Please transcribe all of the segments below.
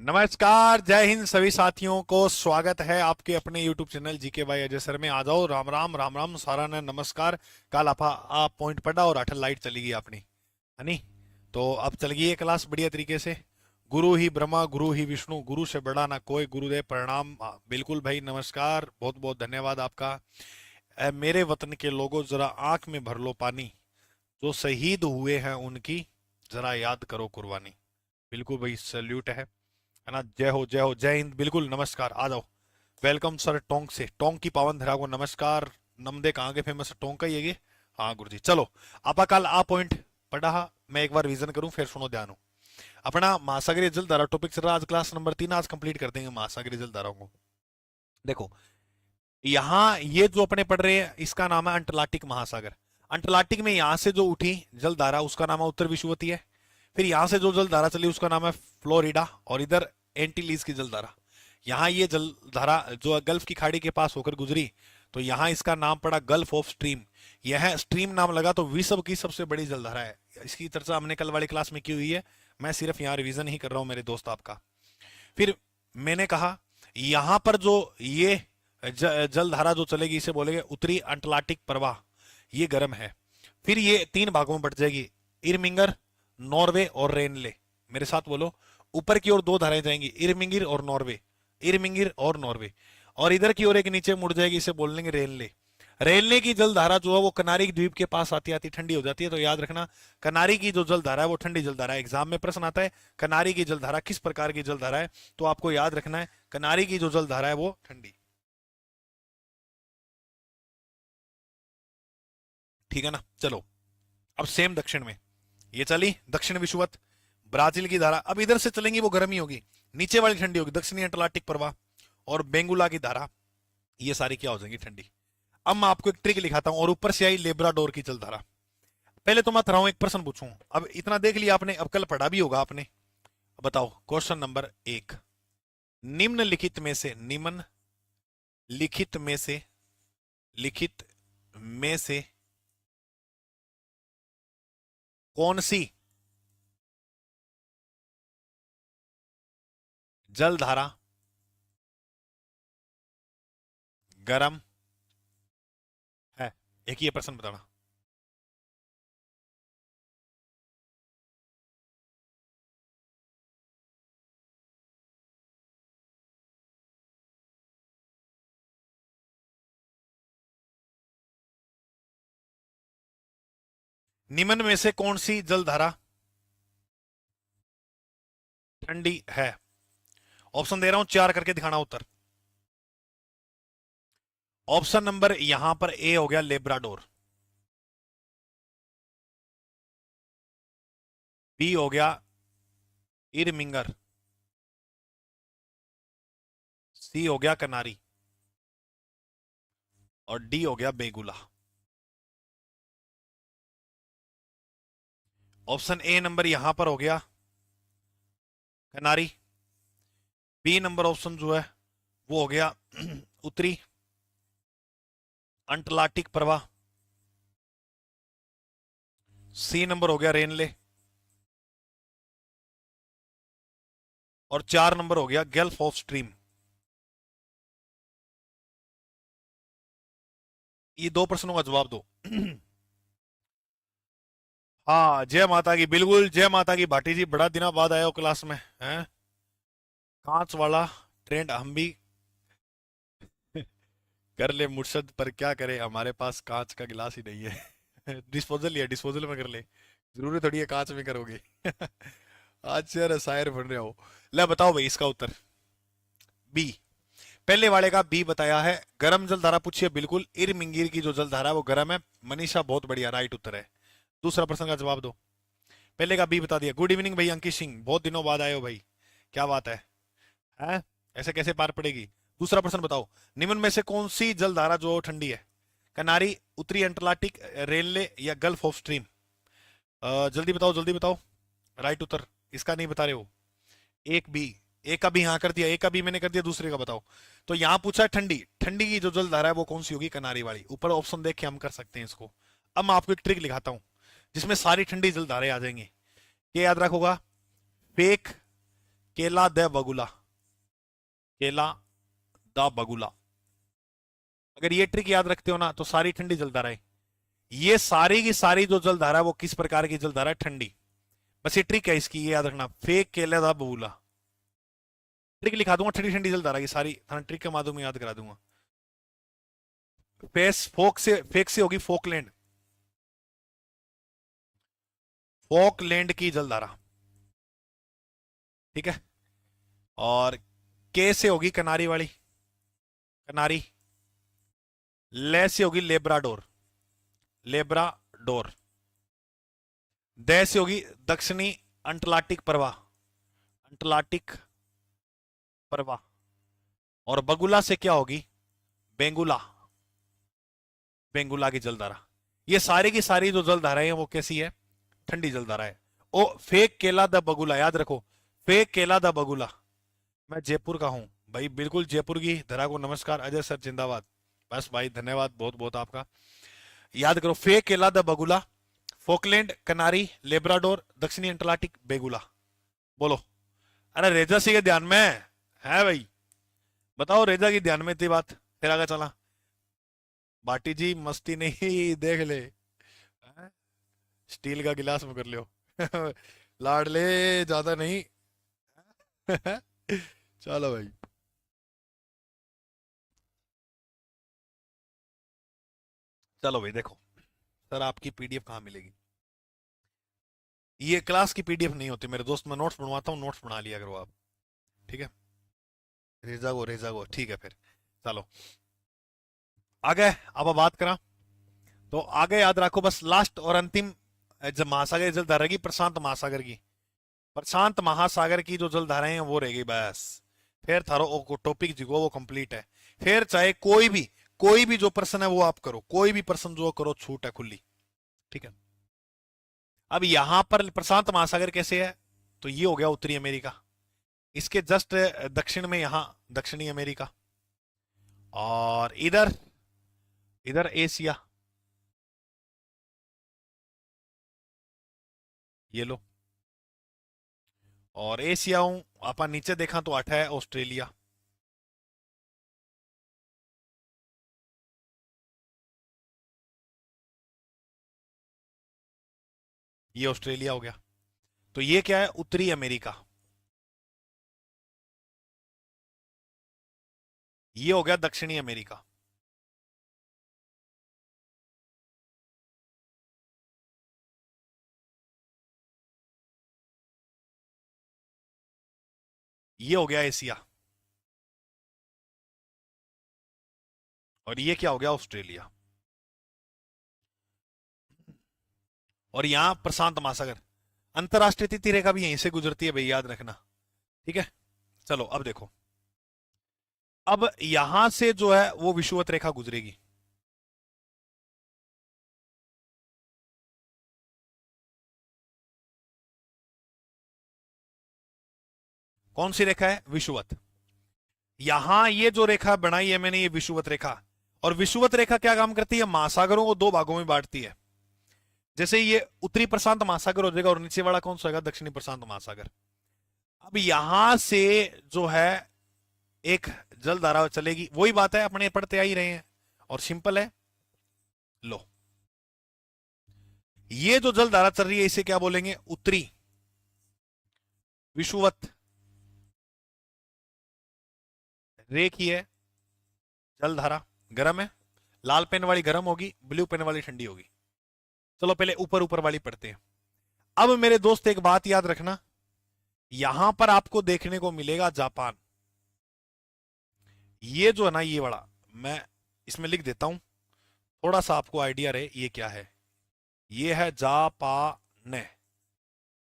नमस्कार, जय हिंद सभी साथियों को। स्वागत है आपके अपने YouTube चैनल जीके भाई अजय सर में। आ जाओ। राम राम राम राम सारा ने नमस्कार। कल आप पॉइंट पढ़ा और अठल लाइट चली गई अपनी, है नी। तो अब चल गई है क्लास बढ़िया तरीके से। गुरु ही ब्रह्मा गुरु ही विष्णु, गुरु से बड़ा ना कोई, गुरुदेव प्रणाम। बिल्कुल भाई, नमस्कार, बहुत बहुत धन्यवाद आपका। मेरे वतन के लोगों, जरा आंख में भर लो पानी, जो शहीद हुए हैं उनकी जरा याद करो कुर्बानी। बिल्कुल भाई, सल्यूट है ना। जय हो जय हो, जय हिंद। बिल्कुल नमस्कार, आ जाओ। वेलकम सर टोंक से, टोंक की पावन धरा को नमस्कार। नमदे कहाँ के फेमस टोंक का ही है ये। हाँ गुरु जी, चलो। आपा कल आ पॉइंट पढ़ा, मैं एक बार रिवीजन करूं फिर सुनो ध्यान हो। अपना महासागरीय जलधारा टॉपिक चल रहा, आज क्लास नंबर 3, आज कंप्लीट कर देंगे महासागरीय जलधाराओं को। देखो, यहाँ ये जो अपने पढ़ रहे हैं इसका नाम है अंटलार्टिक महासागर। अंटलार्टिक में यहाँ से जो उठी जलधारा उसका नाम है उत्तर विषुवती है। फिर यहाँ से जो जलधारा चली उसका नाम है फ्लोरिडा, और इधर एंटीलीज की जलधारा। यहाँ ये जलधारा जो गल्फ की खाड़ी के पास होकर गुजरी, तो यहाँ इसका नाम पड़ा गल्फ ऑफ स्ट्रीम। यह स्ट्रीम नाम लगा तो विश्व की सबसे बड़ी जलधारा है। इसकी चर्चा हमने कल वाली क्लास में की हुई है, मैं सिर्फ यहाँ रिवीजन ही कर रहा हूँ मेरे दोस्त आपका। फिर मैंने कहा यहाँ पर जो ये जलधारा जो चलेगी इसे बोलेंगे उत्तरी अंटलार्टिक प्रवाह, ये गर्म है। फिर ये 3 भागों में बट जाएगी, इरमिंगर, नॉर्वे और रेनले। मेरे साथ बोलो, ऊपर की ओर 2 धाराएं जाएंगी, इरमिंगिर और नॉर्वे, इरमिंगिर और नॉर्वे। और इधर की ओर एक नीचे मुड़ जाएगी, इसे बोल लेंगे रेनले। रेनले की जलधारा जो है वो कनारी द्वीप के पास आती आती ठंडी हो जाती है। तो याद रखना, कनारी की जो जलधारा है वो ठंडी जलधारा है। एग्जाम में प्रश्न आता है कनारी की जलधारा किस प्रकार की जलधारा है, तो आपको याद रखना है कनारी की जो जलधारा है वो ठंडी। ठीक है ना। चलो, अब सेम दक्षिण में ये चली दक्षिण विषुवत ब्राजील की धारा। अब इधर से चलेंगी वो गर्मी होगी, नीचे वाली ठंडी होगी, दक्षिणी अटलांटिक प्रवाह और बेंगुला की धारा, ये सारी क्या हो जाएंगी ठंडी। अब मैं आपको एक ट्रिक लिखाता हूं, और ऊपर से आई लेब्राडोर की जलधारा। पहले तो मैं थराऊं एक प्रश्न पूछूं, अब इतना देख लिया आपने, अब कल पढ़ा भी होगा आपने। बताओ क्वेश्चन नंबर 1, निम्नलिखित में से, निम्न लिखित में से, लिखित में से कौन सी जलधारा गर्म है। एक ही प्रश्न बताना। निम्न में से कौन सी जलधारा ठंडी है। ऑप्शन दे रहा हूं, 4 करके दिखाना उत्तर। ऑप्शन नंबर यहां पर ए हो गया लेब्राडोर, बी हो गया इरमिंगर, सी हो गया कनारी, और डी हो गया बेगुला। ऑप्शन ए नंबर यहां पर हो गया कनारी, बी नंबर ऑप्शन जो है वो हो गया उत्तरी अंटलार्टिक प्रवाह, सी नंबर हो गया रेनले, और 4 नंबर हो गया गल्फ ऑफ स्ट्रीम। ये 2 प्रश्नों का जवाब दो। हाँ, जय माता की, बिल्कुल जय माता की। भाटी जी, बड़ा दिनों बाद आए हो क्लास में हैं। कांच वाला ट्रेंड हम भी कर ले मुर्शद, पर क्या करे हमारे पास कांच का गिलास ही नहीं है। डिस्पोजल ही है, डिस्पोजल में कर ले, जरूरी थोड़ी है कांच में करोगे। आज यार शायर बन रहे हो। ले बताओ भाई इसका उत्तर। बी, पहले वाले का बी बताया है। गर्म जलधारा पूछिए, बिल्कुल इरमिंगिर की जो जलधारा है वो गर्म है। मनीषा बहुत बढ़िया, राइट उत्तर है। दूसरा प्रश्न का जवाब दो। पहले का बी बता दिया। गुड इवनिंग भाई अंकित सिंह, बहुत दिनों बाद आए हो भाई, क्या बात है। हैं? ऐसे कैसे पार पड़ेगी। दूसरा प्रश्न बताओ, निम्न में से कौन सी जलधारा जो ठंडी है। कनारी, उत्तरी अंटलार्टिक, रेनले या गल्फ ऑफ स्ट्रीम। जल्दी बताओ जल्दी बताओ। राइट उत्तर इसका नहीं बता रहे हो। एक बी, एक का भी हाँ कर दिया, एक का भी मैंने कर दिया, दूसरे का बताओ। तो यहां पूछा है ठंडी, ठंडी की जो जलधारा है वो कौन सी होगी, कनारी वाली। ऊपर ऑप्शन देख के हम कर सकते हैं इसको। अब मैं आपको एक ट्रिक लिखाता हूं जिसमें सारी ठंडी जलधाराएं आ जाएंगी। ये याद रखोगा, फेक केला द बगुला, केला द बगुला। अगर ये ट्रिक याद रखते हो ना तो सारी ठंडी जलधारा है, ये सारी की सारी जो जलधारा है वो किस प्रकार की जलधारा है? ठंडी। बस ये ट्रिक है इसकी, ये याद रखना, फेक केला दा बबूला। ट्रिक लिखा दूंगा, ठंडी ठंडी जलधारा की सारी, हाँ ट्रिक के माध्यम में याद करा दूंगा। फेस फोक से, फेक से होगी फोकलैंड, फोकलैंड की जलधारा, ठीक है। और के से होगी कनारी वाली, कनारी। ले से होगी लेब्राडोर, लेब्राडोर। द से होगी दक्षिणी अंटलार्टिक प्रवाह, अंटलार्टिक प्रवाह। और बगुला से क्या होगी? बेंगुला, बेंगुला की जलधारा। ये सारी की सारी जो जलधाराएं हैं वो कैसी है? ठंडी जलधारा है। ओ फेक केला द बगुला, याद रखो, फेक केला द बगुला। मैं जयपुर का हूं भाई, बिल्कुल जयपुर की धरा को नमस्कार। अजय सर जिंदाबाद। बस भाई धन्यवाद बहुत बहुत आपका। याद करो, फेक केला द बगुला, फोकलैंड, कनारी, लेब्राडोर, दक्षिणी अंटार्कटिक, बेगुला। बोलो। अरे रेजा सी के ध्यान में है भाई, बताओ रेजा की ध्यान में थी बात, फिर आगे चला। बाटी जी मस्ती नहीं, देख ले, स्टील का गिलास में कर लियो लाड ले, ज्यादा नहीं चलो भाई। चलो भाई देखो, सर आपकी पीडीएफ कहाँ मिलेगी? ये क्लास की पीडीएफ नहीं होती मेरे दोस्त, मैं नोट्स बनवाता हूँ, नोट्स बना लिया करो आप, ठीक है। रेजा गो ठीक है फिर। चलो आगे, अब बात करा तो आगे याद रखो, बस लास्ट और अंतिम जब महासागर जलधारा रहेगी प्रशांत महासागर की, प्रशांत महासागर की जो जलधाराएं हैं वो रहेगी बस। फिर थारो टॉपिक जो वो कंप्लीट है। फिर चाहे कोई भी जो प्रश्न है वो आप करो, कोई भी प्रश्न जो करो, छूट है खुली, ठीक है। अब यहां पर प्रशांत महासागर कैसे है? तो ये हो गया उत्तरी अमेरिका, इसके जस्ट दक्षिण में यहां दक्षिणी अमेरिका, और इधर इधर एशिया, ये लो। और एशिया हूं अपन नीचे देखा तो 8 है ऑस्ट्रेलिया, ये ऑस्ट्रेलिया हो गया। तो ये क्या है? उत्तरी अमेरिका। ये हो गया दक्षिणी अमेरिका। ये हो गया एशिया। और ये क्या हो गया? ऑस्ट्रेलिया। और यहां प्रशांत महासागर, अंतरराष्ट्रीय तिथि रेखा भी यहीं से गुजरती है भाई, याद रखना, ठीक है। चलो अब देखो, अब यहां से जो है वो विषुवत रेखा गुजरेगी, कौन सी रेखा है? विषुवत। यहां ये जो रेखा बनाई है मैंने, ये विषुवत रेखा। और विषुवत रेखा क्या काम करती है? महासागरों को दो भागों में बांटती है। जैसे ये उत्तरी प्रशांत महासागर हो जाएगा, और नीचे वाला कौन सा होगा? दक्षिणी प्रशांत महासागर। अब यहां से जो है एक जल धारा चलेगी, वही बात है अपने पढ़ते आ ही रहे हैं, और सिंपल है। लो, ये जो जल धारा चल रही है इसे क्या बोलेंगे? उत्तरी विषुवत रेखीय जल धारा। गर्म है, लाल पेन वाली गर्म होगी, ब्लू पेन वाली ठंडी होगी। चलो पहले ऊपर ऊपर वाली पढ़ते हैं। अब मेरे दोस्त एक बात याद रखना, यहां पर आपको देखने को मिलेगा जापान। ये जो है ना, ये वाला मैं इसमें लिख देता हूं, थोड़ा सा आपको आइडिया रहे ये क्या है। ये है जापान।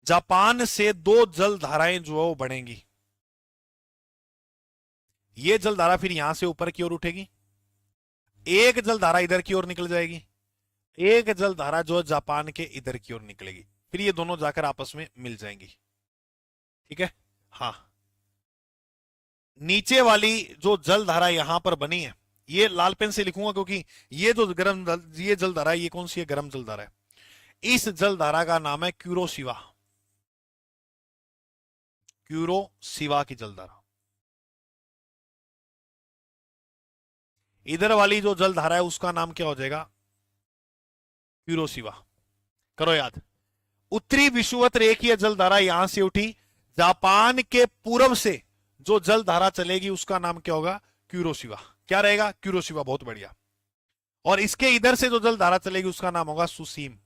जापान से दो जल धाराएं जो है वो बढ़ेंगी। ये जल धारा फिर यहां से ऊपर की ओर उठेगी, एक जल धारा इधर की ओर निकल जाएगी, एक जल धारा जो जापान के इधर की ओर निकलेगी, फिर ये दोनों जाकर आपस में मिल जाएंगी, ठीक है। हाँ, नीचे वाली जो जल धारा यहां पर बनी है, ये लाल पेन से लिखूंगा क्योंकि ये जो ये जल धारा, ये कौन सी है? गर्म जल धारा है। इस जल धारा का नाम है क्यूरोशिवा, क्यूरोसिवा की जलधारा। इधर वाली जो जलधारा है उसका नाम क्या हो जाएगा? क्यूरोसिवा। करो याद। उत्तरी विषुवत रेखीय जलधारा यहां से उठी, जापान के पूर्व से जो जलधारा चलेगी उसका नाम क्या होगा? क्यूरोसिवा। क्या रहेगा? क्यूरोसिवा। बहुत बढ़िया। और इसके इधर से जो जलधारा चलेगी उसका नाम होगा सुसीम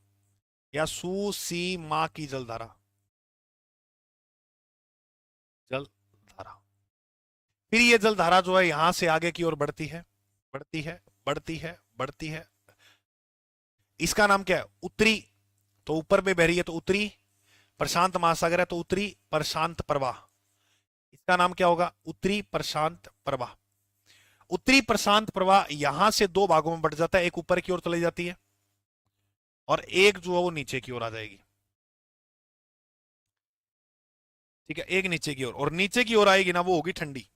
या सुसीमा की जलधारा। जलधारा। फिर ये जलधारा जो है यहां से आगे की ओर बढ़ती है, बढ़ती है, बढ़ती है, बढ़ती है। इसका नाम क्या है? उत्तरी, तो ऊपर में बह रही है तो उत्तरी प्रशांत महासागर है तो उत्तरी प्रशांत प्रवाह। इसका नाम क्या होगा? उत्तरी प्रशांत प्रवाह। उत्तरी प्रशांत प्रवाह यहां से दो भागों में बढ़ जाता है, एक ऊपर की ओर चली जाती है और एक जो है वो नीचे की ओर आ जाएगी। ठीक है, एक नीचे की ओर, और नीचे की ओर आएगी ना वो होगी ठंडी।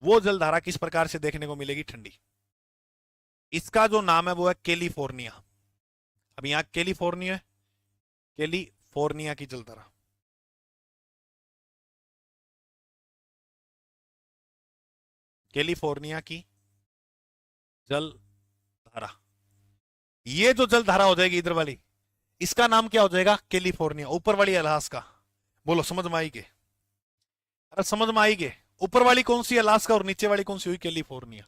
वो जलधारा किस प्रकार से देखने को मिलेगी? ठंडी। इसका जो नाम है वो है कैलिफोर्निया। अब यहां कैलिफोर्निया है, कैलिफोर्निया की जलधारा। कैलिफोर्निया की जलधारा। ये जो जलधारा हो जाएगी इधर वाली, इसका नाम क्या हो जाएगा? कैलिफोर्निया। ऊपर वाली अलास्का। बोलो समझ में आई के? अरे समझ में आई के? ऊपर वाली कौन सी? अलास्का। और नीचे वाली कौन सी हुई? कैलिफोर्निया।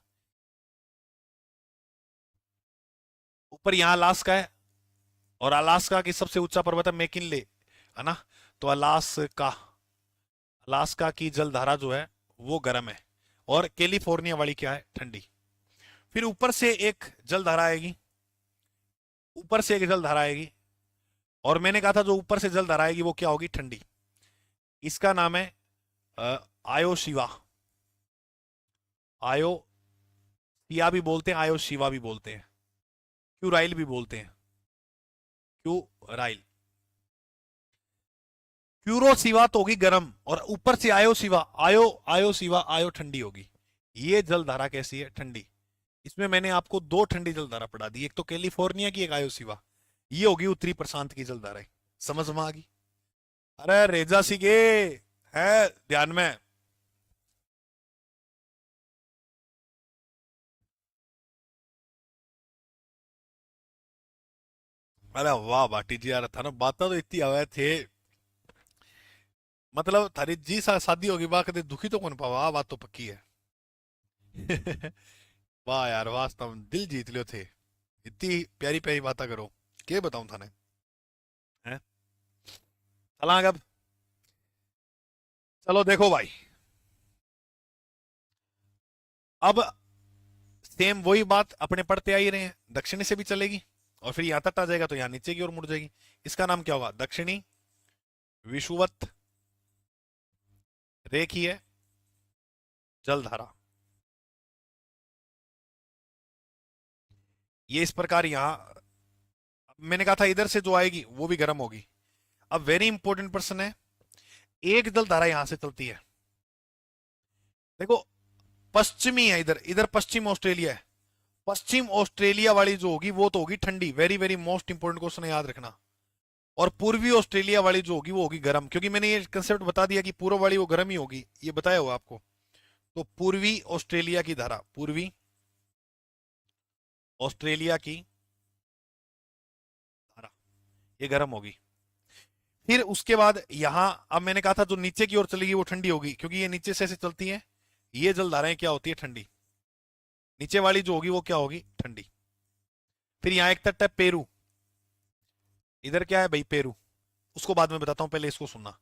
ऊपर यहां अलास्का है और अलास्का की सबसे ऊंचा पर्वत है मैकिनले, है ना? तो अलास्का, अलास्का की जलधारा जो है वो गर्म है और कैलिफोर्निया वाली क्या है? ठंडी। फिर ऊपर से एक जलधारा आएगी, ऊपर से एक जलधारा आएगी, और मैंने कहा था जो ऊपर से जलधारा आएगी वो क्या होगी? ठंडी। इसका नाम है आयो शिवा। आयो शिया भी बोलते हैं, आयो शिवा भी बोलते हैं, क्यूराइल भी बोलते हैं, क्यूराइल। क्यूरो सिवा तो होगी गर्म, और ऊपर से आयो सिवा, आयो आयो सिवा, आयो ठंडी होगी। ये जलधारा कैसी है? ठंडी। इसमें मैंने आपको दो ठंडी जलधारा पढ़ा दी, एक तो कैलिफोर्निया की, एक आयो सिवा। ये होगी उत्तरी प्रशांत की जलधारा। समझ में आ गई? अरे रेजा सी के है ध्यान में। अरे वाह बाटी जी यार, था ना बात तो इतनी आवे थे। मतलब थारी जी शादी होगी बा कदे दुखी तो कौन पावा, आ बात तो पक्की है। वाह यार, वास्तव में दिल जीत लियो थे। इतनी प्यारी प्यारी बातें करो, के बताऊं थाने। हैं? चला अब। चलो देखो भाई, अब सेम वही बात अपने पढ़ते आ ही रहे हैं, दक्षिणी से भी चलेगी और फिर यहां तक आ जाएगा तो यहां नीचे की ओर मुड़ जाएगी। इसका नाम क्या होगा? दक्षिणी विषुवत रेखीय जलधारा। ये इस प्रकार यहां, मैंने कहा था इधर से जो आएगी वो भी गर्म होगी। अब वेरी इंपॉर्टेंट पर्सन है, एक जलधारा यहां से चलती है, देखो पश्चिमी है, इधर इधर पश्चिम ऑस्ट्रेलिया है। पश्चिम ऑस्ट्रेलिया वाली जो होगी वो तो होगी ठंडी, very very most important question है, याद रखना। और पूर्वी ऑस्ट्रेलिया वाली जो होगी वो होगी गर्म, क्योंकि मैंने ये कंसेप्ट बता दिया कि पूर्व वाली वो गर्म ही होगी, ये बताया हुआ आपको। तो पूर्वी ऑस्ट्रेलिया की धारा, पूर्वी ऑस्ट्रेलिया की धारा ये गर्म होगी। फिर उसके बाद यहां, अब मैंने कहा था जो नीचे की ओर चलेगी वो ठंडी होगी, क्योंकि ये नीचे से ऐसे चलती है। ये जलधाराएं क्या होती है? ठंडी। नीचे वाली जो होगी वो क्या होगी? ठंडी। फिर यहां एक तट है पेरू, इधर क्या है भाई? पेरू। उसको बाद में बताता हूं, पहले इसको सुनना।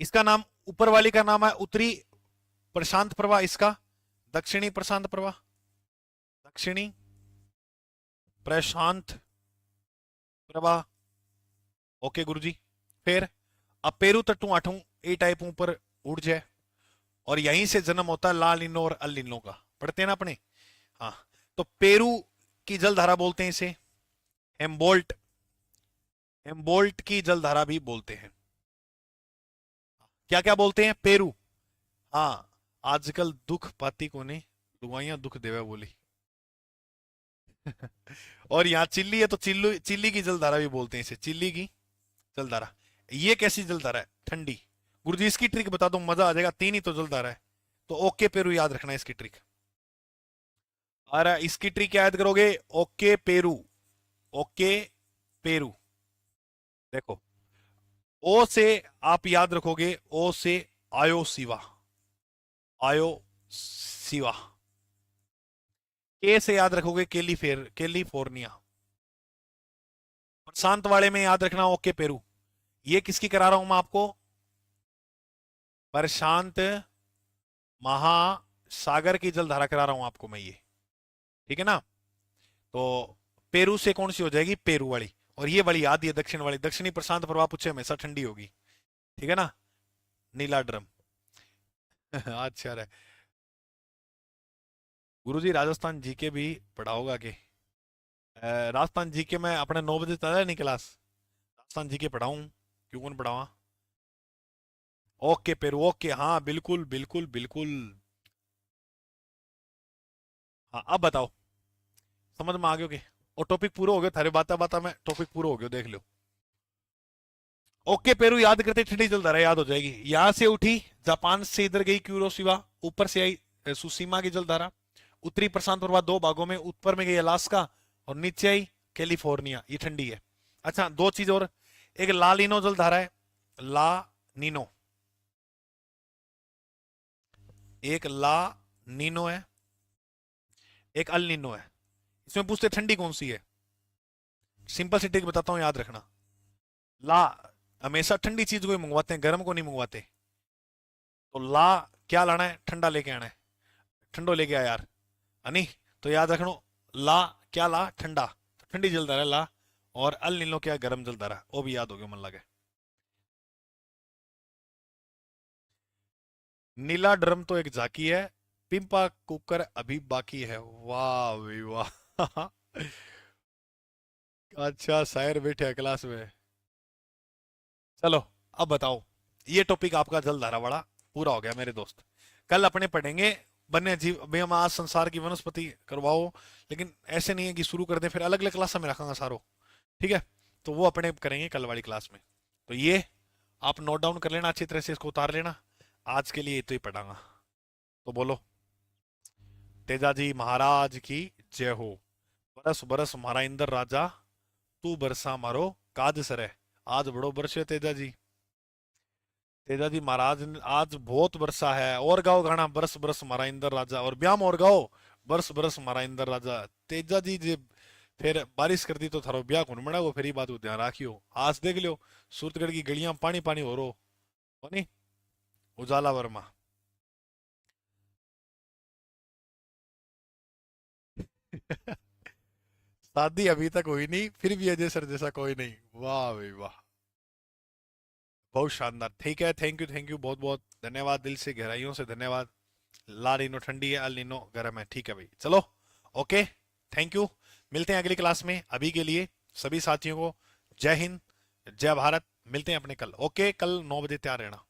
इसका नाम, ऊपर वाली का नाम है उत्तरी प्रशांत प्रवाह, इसका दक्षिणी प्रशांत प्रवाह, दक्षिणी प्रशांत प्रवाह। ओके गुरुजी। फिर अब पेरू तट्टू आठू ए टाइप ऊपर उड़ जाए, और यहीं से जन्म होता है ला लिनो और अल लिनो का, पढ़ते हैं ना अपने। हाँ, तो पेरू की जलधारा बोलते हैं इसे, हेम्बोल्ट, हेम्बोल्ट की जलधारा भी बोलते हैं। क्या क्या बोलते हैं? पेरू। हाँ, आजकल दुख पाती को ने दुआइयां दुख देवे बोली। और यहाँ चिल्ली है तो चिल्लू, चिल्ली की जलधारा भी बोलते हैं इसे, चिल्ली की जलधारा। ये कैसी जलधारा है? ठंडी। गुरुजी इसकी ट्रिक बता दो, मजा आ जाएगा, 3 ही तो जल्द आ रहा है। तो ओके पेरू याद रखना है इसकी ट्रिक। और इसकी ट्रिक क्या याद करोगे? Okay Peru, okay Peru. देखो, ओ से आप याद रखोगे, ओ से आयो सिवा, आयो सिवा। के से याद रखोगे कैलिफोर्निया। प्रशांत वाले में याद रखना ओके पेरू। ये किसकी करा रहा हूं मैं आपको? प्रशांत महासागर की जलधारा करा रहा हूं आपको मैं ये, ठीक है ना? तो पेरू से कौन सी हो जाएगी? पेरू वाली। और ये वाली याद है दक्षिण वाली, दक्षिणी प्रशांत प्रभाव पूछे हमेशा ठंडी होगी, ठीक है ना? नीला ड्रम। अच्छा रहे। गुरुजी राजस्थान जीके भी पढ़ाओगा के? राजस्थान जीके में अपने 9 बजे चला नहीं क्लास, राजस्थान जीके पढ़ाऊं, क्यों कौन पढ़ावा? ओके पेरू, ओके, हाँ बिल्कुल बिल्कुल बिल्कुल। हाँ अब बताओ, समझ में आ गया कि? और टॉपिक पूरा हो गया थारे बाता बाता में, टॉपिक पूरा हो गया, देख लो। ओके पेरू याद करते ठंडी जलधारा याद हो जाएगी। यहां से उठी, जापान से इधर गई क्यूरोसिवा, ऊपर से आई सुसीमा की जलधारा, उत्तरी प्रशांत प्रभाव 2 भागों में, ऊपर में गई अलास्का और नीचे आई कैलिफोर्निया, ये ठंडी है। अच्छा, 2 चीज और, एक ला लीनो जलधारा है, ला नीनो, एक ला नीनो है, एक अल नीनो है। इसमें पूछते ठंडी कौन सी है? सिंपल सी ट्रिक बताता हूं, याद रखना। ला, हमेशा ठंडी चीज को ही मंगवाते हैं, गर्म को नहीं मंगवाते। तो ला क्या लाना है? ठंडा लेके आना है, ठंडो लेके आ यार, नहीं तो याद रखना, ला क्या? ला ठंडा, तो ठंडी जलधारा ला। और अल नीलो क्या? गर्म जलधारा, वो भी याद हो गया मन लगे। नीला ड्रम तो एक झाकी है, पिंपा कुकर अभी बाकी है। वाह भाई वाह। अच्छा, शायर बैठे हैं क्लास में। चलो अब बताओ, ये टॉपिक आपका जलधारा वाला पूरा हो गया मेरे दोस्त। कल अपने पढ़ेंगे वन्य जीव। भाई हम आज संसार की वनस्पति करवाओ, लेकिन ऐसे नहीं है कि शुरू कर दें फिर अलग अलग क्लास में रखांगा सारो, ठीक है? तो वो अपने करेंगे कल वाली क्लास में। तो ये आप नोट डाउन कर लेना, अच्छी तरह से इसको उतार लेना। आज के लिए तो ही पढ़ांगा। तो बोलो, तेजाजी महाराज की जय हो। बरस बरस मारा इंदर राजा, तू बरसा मारो काज सरे। आज बड़ो बरस है तेजा जी। तेजा जी महाराज आज बहुत बरसा है। और गाओ गाना, बरस बरस मारा इंदर राजा, और ब्याम और गाओ, बरस बरस मारा इंदर राजा। तेजा जी जे फिर बारिश कर दी तो थारो ब्याह कौन बना, वो फिर बात को ध्यान रखियो। आज देख लियो सूरतगढ़ की गलियां पानी पानी हो रो, हो नहीं? उजाला वर्मा। शादी अभी तक हुई नहीं, फिर भी अजय सर जैसा कोई नहीं। वाह भाई वाह, बहुत शानदार। ठीक है, थैंक यू बहुत बहुत धन्यवाद, दिल से गहराइयों से धन्यवाद। ला नीनो ठंडी है, अल नीनो गर्म है, ठीक है भाई, चलो ओके, थैंक यू। मिलते हैं अगली क्लास में। अभी के लिए सभी साथियों को जय हिंद, जय भारत। मिलते हैं अपने कल, ओके? कल 9 बजे तैयार रहना।